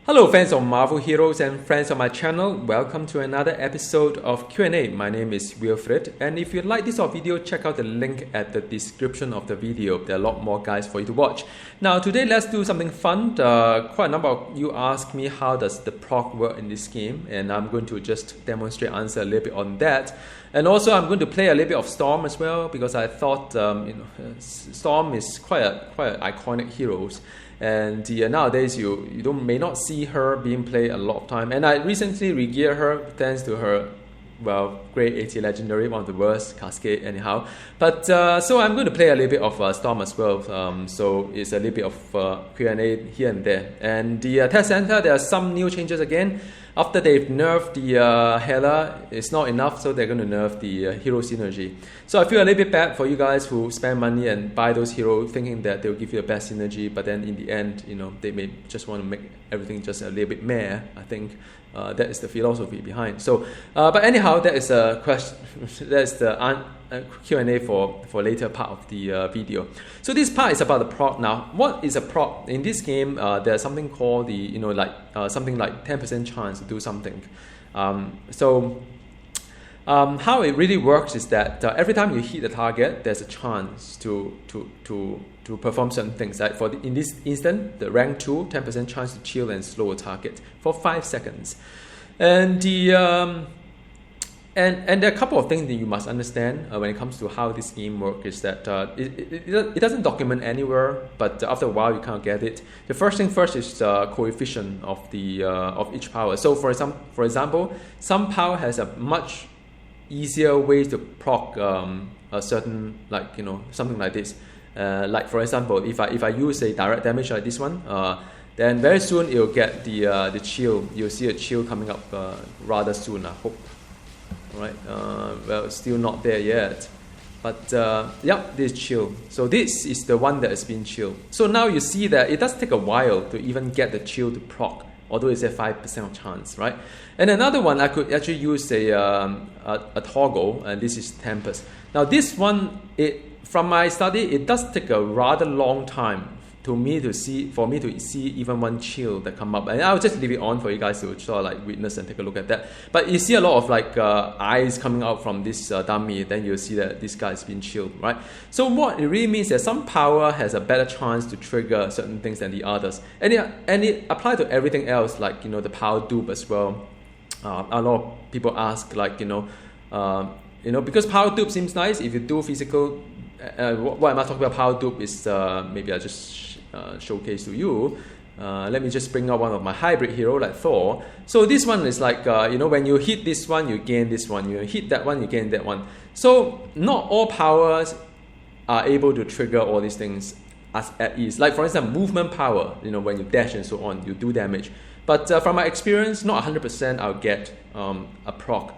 Hello fans of Marvel Heroes and friends of my channel, welcome to another episode of Q&A. My name is Wilfred, and if you like this video, check out the link at the description of the video. There are a lot more guys for you to watch. Now today let's do something fun. Quite a number of you ask me how does the proc work in this game, and I'm going to just demonstrate, answer a little bit on that. And also I'm going to play a little bit of Storm as well, because I thought Storm is quite an iconic hero. And nowadays you may not see her being played a lot of time. And I recently re-geared her thanks to her, great 80 legendary, one of the worst, Casket anyhow. But so I'm going to play a little bit of Storm as well. So it's a little bit of Q&A here and there. And the test center, there are some new changes again. After they've nerfed the Hela, it's not enough, so they're going to nerf the hero synergy. So I feel a little bit bad for you guys who spend money and buy those heroes thinking that they'll give you the best synergy, but then in the end, they may just want to make everything just a little bit meh. I think that is the philosophy behind. So, but anyhow, that is a question. That's the Q&A for later part of the video. So this part is about the proc. Now, what is a proc? In this game, there's something called the something like 10% chance to do something. How it really works is that every time you hit the target, there's a chance to perform certain things. Like in this instant, the rank 2, 10% chance to chill and slow a target for 5 seconds. And and there are a couple of things that you must understand when it comes to how this game works. Is that it doesn't document anywhere, but after a while you can't get it. The first thing first is the coefficient of the of each power. So for example, some power has a much easier way to proc a certain, something like this. Like for example, if I use a direct damage like this one, then very soon it'll get the chill. You'll see a chill coming up rather soon, I hope. Right, well, still not there yet, but yeah, this chill. So this is the one that has been chilled. So now you see that it does take a while to even get the chill to proc, although it's a 5% chance, right? And another one, I could actually use a toggle, and this is Tempest. Now this one, from my study, it does take a rather long time for me to see even one chill that come up, and I'll just leave it on for you guys to sort of witness and take a look at that. But you see a lot of eyes coming out from this dummy, then you'll see that this guy's been chilled, right? So what it really means is that some power has a better chance to trigger certain things than the others, and it applies to everything else, the power dupe as well. A lot of people ask, because power dupe seems nice. If you do physical, what am I talking about? Power dupe is maybe I just showcase to you. Let me just bring out one of my hybrid hero like Thor. So this one is when you hit this one, you gain this one. You hit that one, you gain that one. So not all powers are able to trigger all these things at ease. Like for example, movement power. When you dash and so on, you do damage. But from my experience, not 100% I'll get a proc.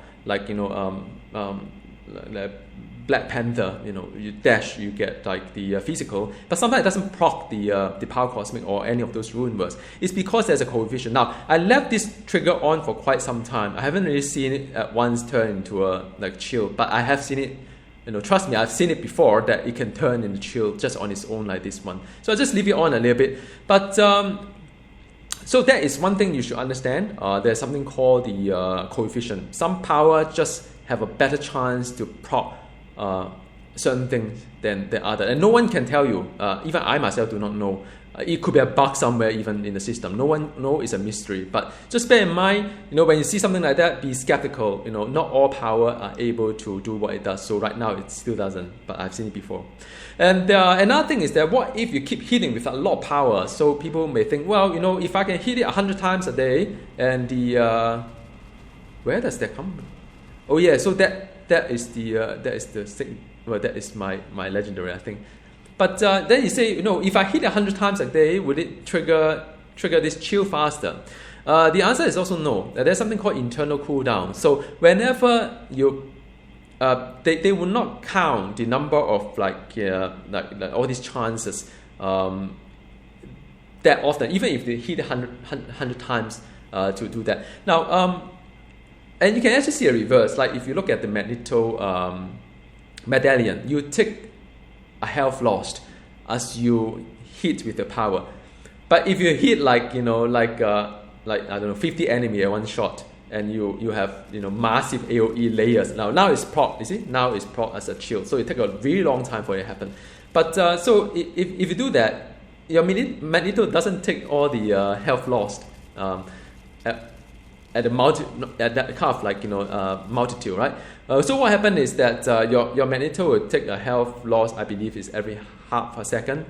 Black Panther, you dash, you get the physical, but sometimes it doesn't proc the power cosmic or any of those rune words. It's because there's a coefficient. Now, I left this trigger on for quite some time. I haven't really seen it at once turn into a chill, but I have seen it. Trust me, I've seen it before that it can turn into chill just on its own like this one. So I just leave it on a little bit. But so that is one thing you should understand. There's something called the coefficient. Some power just have a better chance to proc certain things than the other, and no one can tell you. Even I myself do not know. It could be a bug somewhere even in the system. No one knows. It's a mystery. But just bear in mind, when you see something like that, be skeptical. Not all power are able to do what it does. So right now it still doesn't, but I've seen it before. And another thing is that what if you keep hitting with a lot of power? So people may think, well, if I can hit it 100 times a day, and where does that come from? Oh yeah, so that is the thing. Well, that is my legendary, I think. But then you say, if I hit 100 times a day, would it trigger this chill faster? The answer is also no. There's something called internal cooldown. So whenever you they will not count the number of all these chances that often, even if they hit 100 times to do that. Now, and you can actually see a reverse. Like if you look at the Magneto medallion, you take a health lost as you hit with the power. But if you hit like I don't know 50 enemy at one shot, and you have massive AOE layers. Now it's proc, you see, now it's proc as a shield, so it takes a really long time for it to happen. But so if you do that, your Magneto doesn't take all the health lost at that kind of like multitude, right? So what happened is that your Magneto will take a health loss. I believe is every half a second.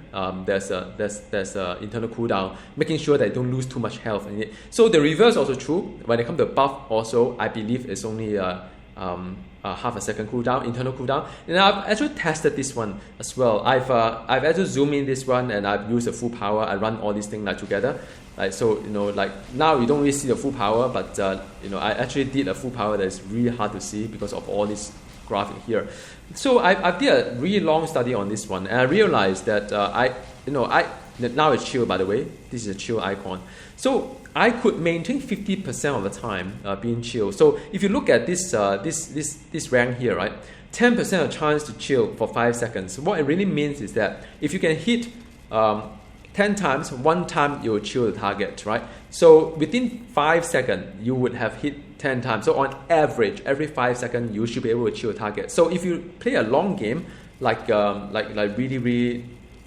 There's a internal cooldown, making sure that you don't lose too much health in it. So the reverse also true. When it comes to buff, also I believe it's only half a second cooldown, internal cooldown. And I've actually tested this one as well. I've actually zoomed in this one, and I've used the full power. I run all these things like together. Like, so like now you don't really see the full power, but I actually did a full power that is really hard to see because of all this graphic here. So I did a really long study on this one, and I realized that now it's chill, by the way. This is a chill icon. So I could maintain 50% of the time being chill. So if you look at this rank here, right, 10% of chance to chill for 5 seconds. What it really means is that if you can hit 10 times, one time you will chill the target, right? So within 5 seconds, you would have hit 10 times. So on average, every 5 seconds, you should be able to chill the target. So if you play a long game, like really, really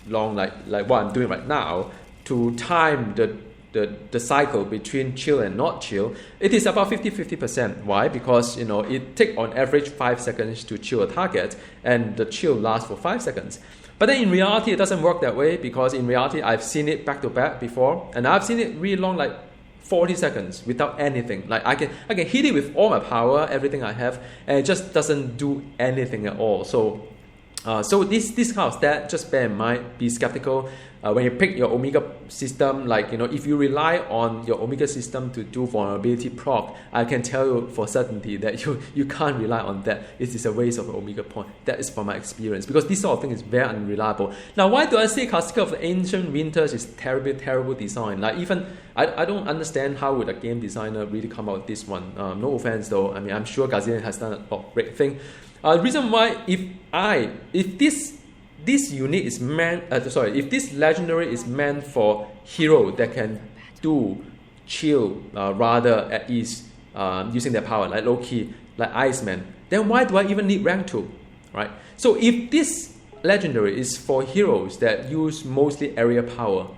long, like what I'm doing right now, to time the cycle between chill and not chill, it is about 50%. Why? Because it takes on average 5 seconds to chill a target, and the chill lasts for 5 seconds. But then in reality, it doesn't work that way, because in reality, I've seen it back to back before, and I've seen it really long, like 40 seconds without anything. Like I can hit it with all my power, everything I have, and it just doesn't do anything at all. So this kind of stat, just bear in mind, be skeptical. When you pick your Omega system, like if you rely on your Omega system to do vulnerability proc, I can tell you for certainty that you can't rely on that. It is a waste of Omega point. That is from my experience, because this sort of thing is very unreliable. Now, why do I say Casket of Ancient Winters is terrible design? Like even I don't understand how would a game designer really come out with this one. No offense though. I mean, I'm sure Gazillion has done a great thing. The reason why, if this unit is if this legendary is meant for hero that can do chill rather at ease using their power, like Loki, like Iceman, then why do I even need rank 2, right? So if this legendary is for heroes that use mostly area power,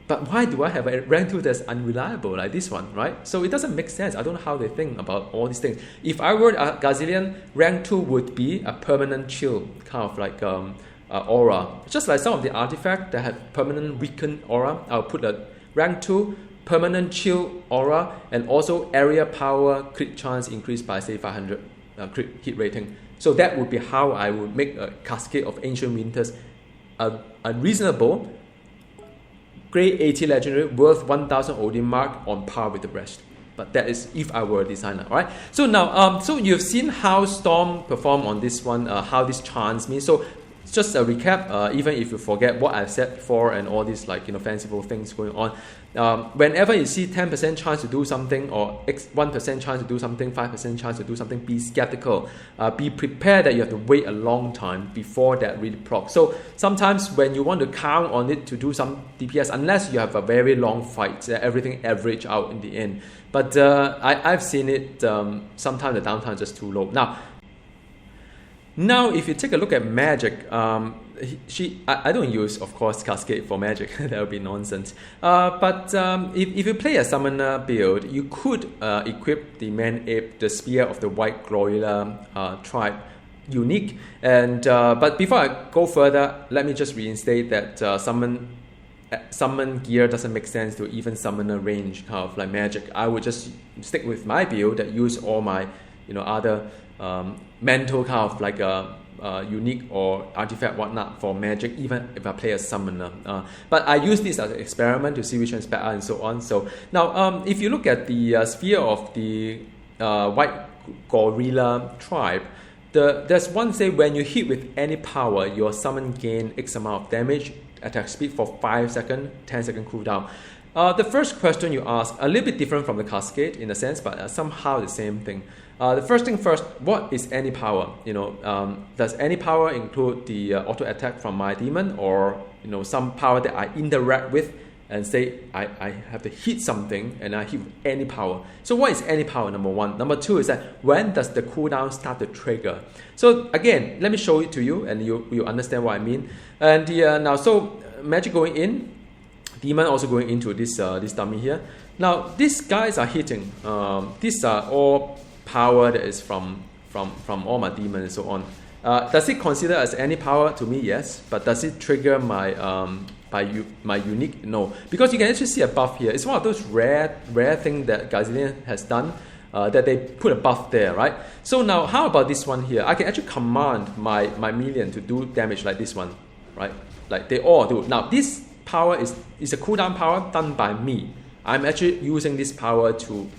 but why do I have a rank 2 that's unreliable like this one, right? So it doesn't make sense. I don't know how they think about all these things. If I were a Gazillion, rank 2 would be a permanent chill, kind of like aura. Just like some of the artifacts that have permanent weakened aura, I'll put a rank 2 permanent chill aura, and also area power crit chance increased by say 500 crit hit rating. So that would be how I would make a Casket of Ancient Winters a reasonable grade 80 legendary worth 1000 Odin mark on par with the rest. But that is if I were a designer, right? So now, so you've seen how Storm performed on this one, how this chance means. So just a recap, even if you forget what I've said before and all these fanciful things going on, whenever you see 10% chance to do something, or 1% chance to do something, 5% chance to do something, be skeptical. Be prepared that you have to wait a long time before that really proc. So sometimes when you want to count on it to do some DPS, unless you have a very long fight, everything average out in the end. But I've seen it, sometimes the downtime is just too low. Now, if you take a look at Magic, I don't use, of course, Cascade for Magic. That would be nonsense. But if you play a Summoner build, you could equip the Man Ape, the Spear of the White Gorilla tribe, unique. And but before I go further, let me just reinstate that summon gear doesn't make sense to even Summoner range, kind of like Magic. I would just stick with my build that use all my other mental kind of like unique or artifact whatnot for Magic, even if I play a Summoner. But I use this as an experiment to see which one's better and so on. So now, if you look at the sphere of the White Gorilla tribe, there's one say when you hit with any power, your summon gain X amount of damage, attack speed for 5 seconds, 10 second cooldown. The first question you ask, a little bit different from the Cascade in a sense, but somehow the same thing. The first thing first, what is any power? Does any power include the auto attack from my demon, or some power that I interact with and say I have to hit something and I hit with any power. So what is any power, number one? Number two is that when does the cooldown start to trigger? So again, let me show it to you and you understand what I mean. And now, so magic going in, demon also going into this dummy here. Now these guys are hitting. These are all power that is from all my demons and so on. Does it consider as any power? To me, yes. But does it trigger my my unique? No, because you can actually see a buff here. It's one of those rare things that Gazillion has done, that they put a buff there, right? So now, how about this one here? I can actually command my minion to do damage like this one, right? Like they all do. Now this power is a cooldown power done by me. I'm actually using this power to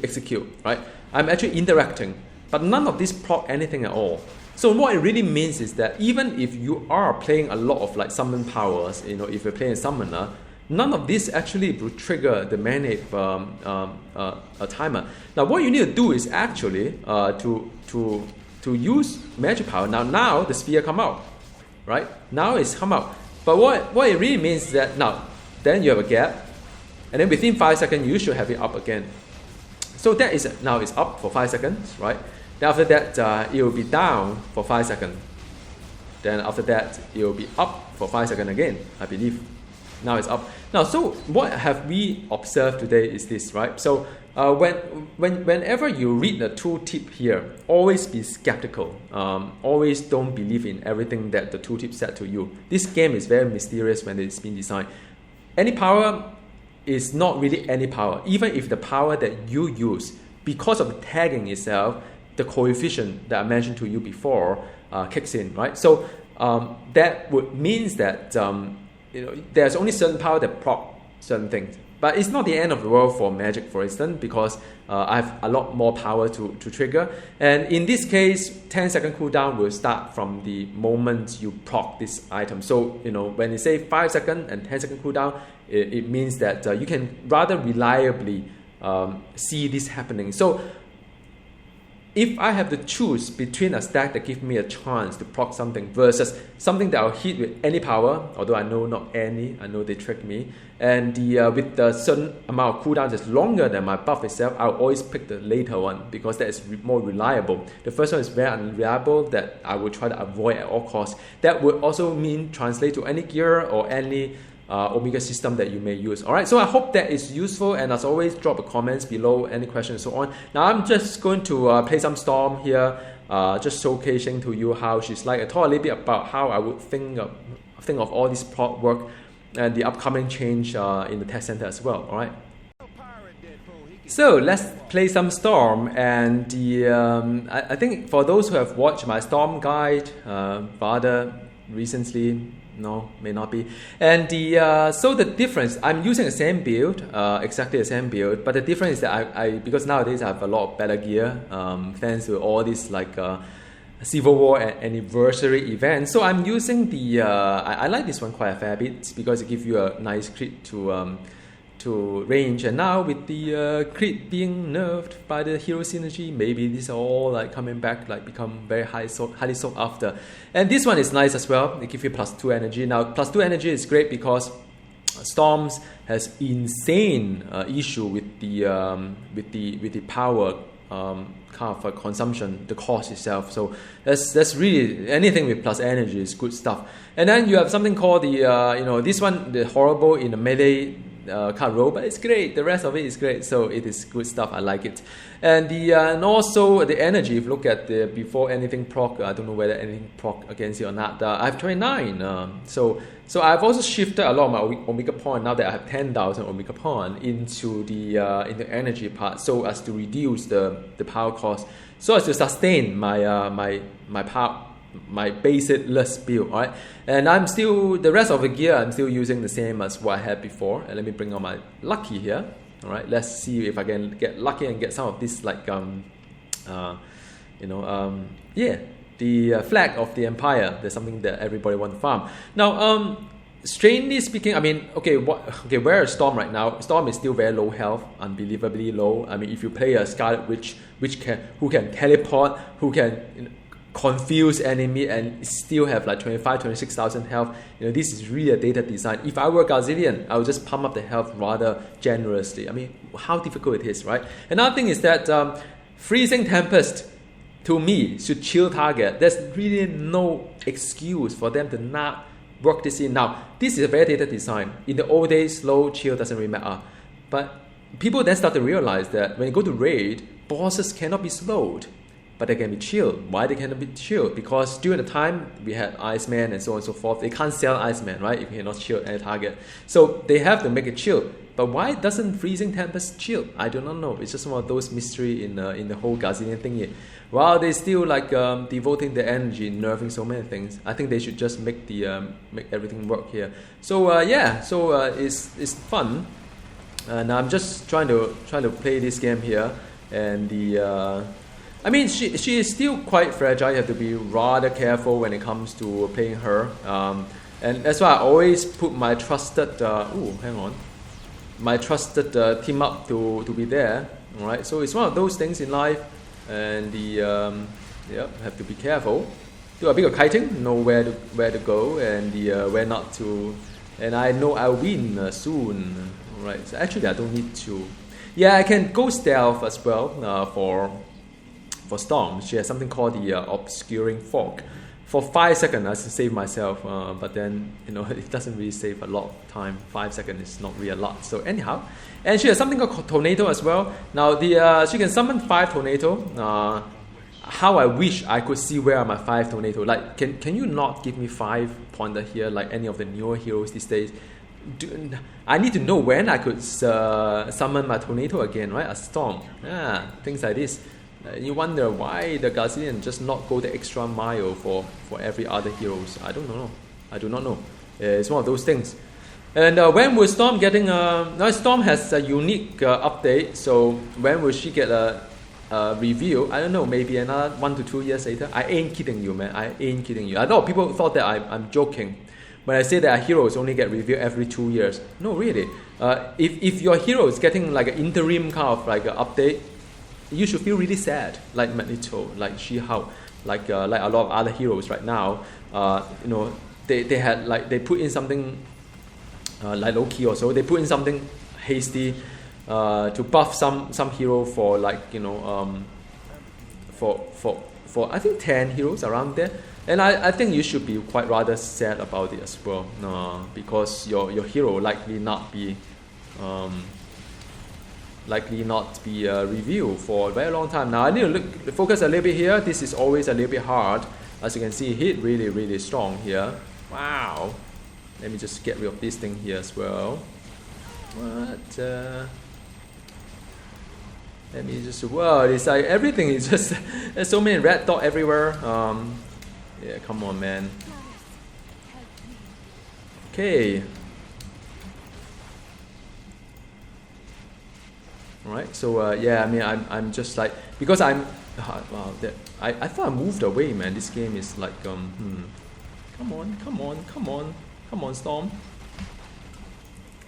execute, right? I'm actually interacting, but none of this proc anything at all. So what it really means is that even if you are playing a lot of like summon powers, if you're playing a summoner, none of this actually will trigger the manate timer. Now what you need to do is actually to use magic power. Now the sphere come out, right? Now it's come out. But what it really means is that now then you have a gap, and then within 5 seconds you should have it up again. So that is now it's up for 5 seconds, right? Then after that, it will be down for 5 seconds. Then after that, it will be up for 5 seconds again, I believe. Now it's up. Now, so what have we observed today is this, right? So whenever you read the tooltip here, always be skeptical. Always don't believe in everything that the tooltip said to you. This game is very mysterious when it's been designed. Any power is not really any power. Even if the power that you use, because of the tagging itself, the coefficient that I mentioned to you before kicks in, right? So that would means that there's only certain power that proc certain things, but it's not the end of the world for magic, for instance, because I have a lot more power to trigger. And in this case, 10-second cooldown will start from the moment you proc this item. So when you say 5 seconds and 10-second cooldown, it means that you can rather reliably see this happening. So if I have to choose between a stack that gives me a chance to proc something versus something that I'll hit with any power, although I know not any, I know they trick me, and with the certain amount of cooldown that's longer than my buff itself, I'll always pick the later one because that is more reliable. The first one is very unreliable that I will try to avoid at all costs. That would also mean translate to any gear or any Omega system that you may use. Alright, so I hope that is useful, and as always, drop a comments below, any questions and so on. Now I'm just going to play some Storm here, just showcasing to you how she's like. I talk a little bit about how I would think of all this prop work and the upcoming change in the test center as well. Alright, so let's play some Storm, and I think for those who have watched my Storm guide rather recently, no, may not be. And so the difference, I'm using the same build, exactly the same build, but the difference is that I because nowadays I have a lot of better gear, thanks to all these like Civil War anniversary events. So I'm using the I like this one quite a fair bit because it gives you a nice crit to range, and now with the crit being nerfed by the hero synergy, maybe these are all like coming back, like become very highly sought after. And this one is nice as well. It gives you +2 energy. Now +2 energy is great because Storms has insane issue with the power kind of consumption, the cost itself. So that's really anything with plus energy is good stuff. And then you have something called the this one, the horrible in the melee card roll, but it's great. The rest of it is great, so it is good stuff. I like it. And and also the energy. If you look at the before anything proc, I don't know whether anything proc against it or not. I have 29. So I've also shifted a lot of my Omega point now that I have 10,000 Omega point into the energy part, so as to reduce the power cost, so as to sustain my power, my basic list build, alright? And I'm still, the rest of the gear, I'm still using the same as what I had before. And let me bring on my lucky here, alright? Let's see if I can get lucky and get some of this, like, the flag of the Empire. There's something that everybody wants to farm. Now, strangely speaking, I mean, where is Storm right now? Storm is still very low health, unbelievably low. I mean, if you play a Scarlet Witch, who can teleport, who can confuse enemy and still have like 26,000 health. This is really a data design. If I were Gazillion, I would just pump up the health rather generously. I mean, how difficult it is, right? Another thing is that Freezing Tempest, to me, should chill target. There's really no excuse for them to not work this in. Now, this is a very data design. In the old days, slow, chill doesn't really matter. But people then start to realize that when you go to raid, bosses cannot be slowed, but they can be chilled. Why they cannot be chilled? Because during the time we had Iceman and so on and so forth, they can't sell Iceman, right? If you cannot chill any target. So they have to make it chill. But why doesn't Freezing Tempest chill? I do not know. It's just one of those mystery in the whole Gazillion thingy. While they still devoting their energy in nerfing so many things, I think they should just make everything work here. So it's fun, and I'm just trying to play this game here. And she is still quite fragile. You have to be rather careful when it comes to playing her. And that's why I always put my trusted my trusted team up to be there. All right, so it's one of those things in life, and have to be careful. Do a bit of kiting, know where to go and where not to. And I know I'll win soon. All right, so actually I don't need to. Yeah, I can go stealth as well for Storm. She has something called the Obscuring Fog. For 5 seconds, I save myself, but then it doesn't really save a lot of time. 5 seconds is not really a lot. So anyhow, and she has something called Tornado as well. Now she can summon 5 Tornado. How I wish I could see where are my 5 Tornado. Like, can you not give me 5 pointer here like any of the newer heroes these days? I need to know when I could summon my Tornado again, right? A Storm. Things like this. You wonder why the Gazillion just not go the extra mile for every other heroes. I don't know. I do not know. It's one of those things. And when will Storm getting now Storm has a unique update. So when will she get a review? I don't know. Maybe another 1 to 2 years later. I ain't kidding you, man. I ain't kidding you. I know people thought that I'm joking when I say that heroes only get review every 2 years. No, really. If your hero is getting like an interim kind of like an update, you should feel really sad, like Magneto, like She-Hulk, like a lot of other heroes right now. They had they put in something like Loki or so. They put in something hasty to buff some hero for for I think 10 heroes around there. And I think you should be quite rather sad about it as well, because your hero likely not be reviewed for a very long time. Now I need to focus a little bit here. This is always a little bit hard. As you can see, hit really, really strong here. Wow. Let me just get rid of this thing here as well. Let me just, it's like everything is just, there's so many red dot everywhere. Yeah, come on, man. Okay. Alright, so I'm just like, because I thought I moved away, man. This game is like, come on, Storm.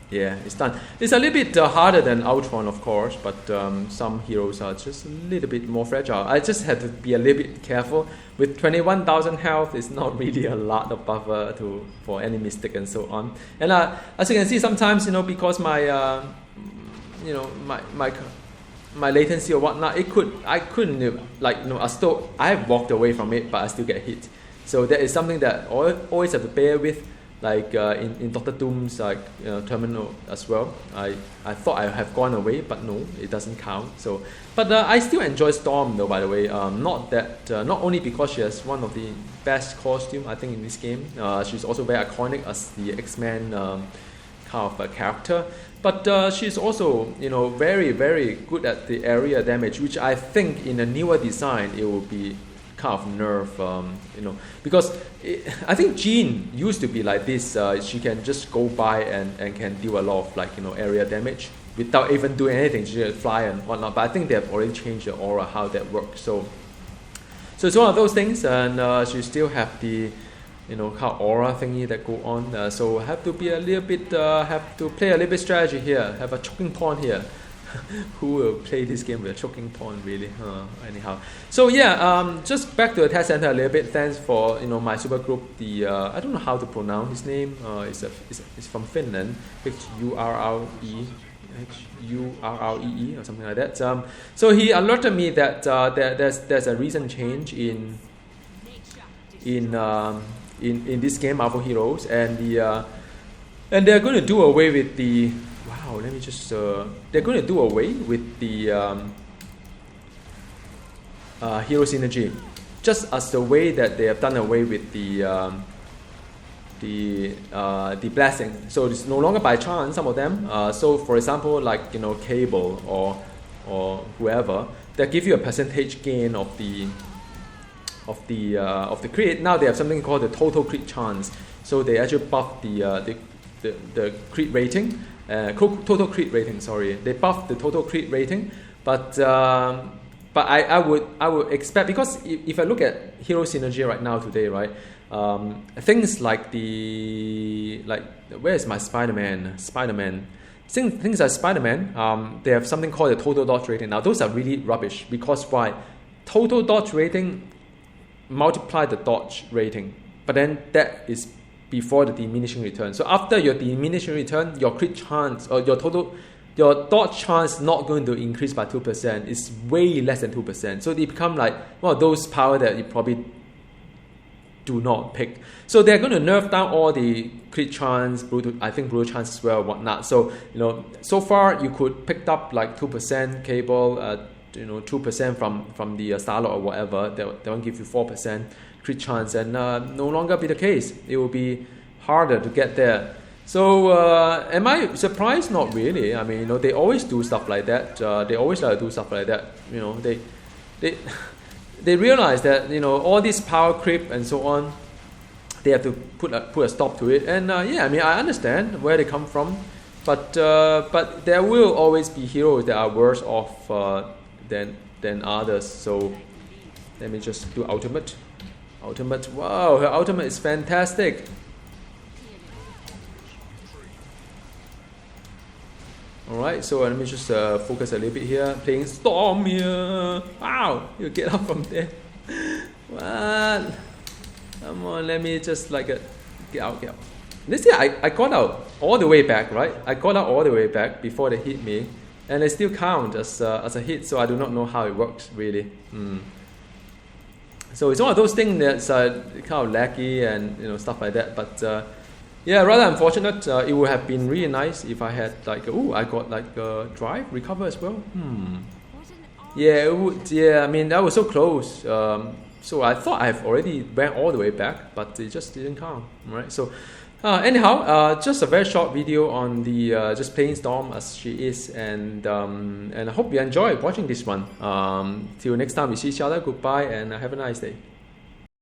Yeah, it's done. It's a little bit harder than Ultron, of course, but some heroes are just a little bit more fragile. I just had to be a little bit careful. With 21,000 health, it's not really a lot of buffer for any mistake and so on. And as you can see, sometimes because my my latency or whatnot, I couldn't I walked away from it, but I still get hit. So that is something that always have to bear with. Like in Dr. Doom's terminal as well. I thought I have gone away, but no, it doesn't count. So, but I still enjoy Storm though. By the way, not only because she has one of the best costume I think in this game. She's also very iconic as the X-Men kind of a character. But she's also very, very good at the area damage, which I think in a newer design it will be kind of nerf, because I think Jean used to be like this. She can just go by and can deal a lot of area damage without even doing anything. She just fly and whatnot. But I think they have already changed the aura how that works. So it's one of those things, and she still have the kind of aura thingy that go on. So have to be a little bit, have to play a little bit strategy here. Have a choking point here. who will play this game with a choking point, really? Anyhow, so yeah, just back to the test center a little bit. Thanks for my super group. The I don't know how to pronounce his name. It's from Finland. Hurree or something like that. So he alerted me that there's a recent change in this game, Marvel Heroes, and they're going to do away with the they're going to do away with the hero synergy, just as the way that they have done away with the blessing. So it's no longer by chance, some of them. So for example, like Cable or whoever, they give you a percentage gain of the crit. Now they have something called the total crit chance. So they actually buff the crit rating, total crit rating. Sorry, they buff the total crit rating, but I would expect, because if I look at hero synergy right now today, right, things like where is my Spider-Man? Things like Spider-Man, they have something called the total dodge rating. Now those are really rubbish, because why? Total dodge rating multiply the dodge rating, but then that is before the diminishing return. So after your diminishing return, your crit chance or your dodge chance is not going to increase by 2%. It's way less than 2%. So they become like one of those power that you probably do not pick. So they're going to nerf down all the crit chance, brutal chance as well, whatnot. So so far you could pick up like 2% Cable, 2% from the Star-Lord or whatever. They won't give you 4% crit chance, and no longer be the case. It will be harder to get there. So am I surprised? Not really. I mean, they always do stuff like that. They always like to do stuff like that. They realize that all this power creep and so on, they have to put a stop to it. And I mean, I understand where they come from, but there will always be heroes that are worse off than others. So let me just do ultimate. Wow, her ultimate is fantastic. Alright, so let me just focus a little bit here. Playing Storm here. Wow, you get up from there. What? Come on, let me just get out. This year I got out all the way back, right? I got out all the way back before they hit me, and they still count as a hit. So I do not know how it works really. So it's one of those things that's kind of laggy and stuff like that. But rather unfortunate. It would have been really nice if I had I got drive recover as well. Yeah, it would. Yeah, I mean that was so close. So I thought I've already went all the way back, but it just didn't count. Right. So anyhow, just a very short video on the just playing Storm as she is, and I hope you enjoyed watching this one. Till next time we see each other. Goodbye and have a nice day.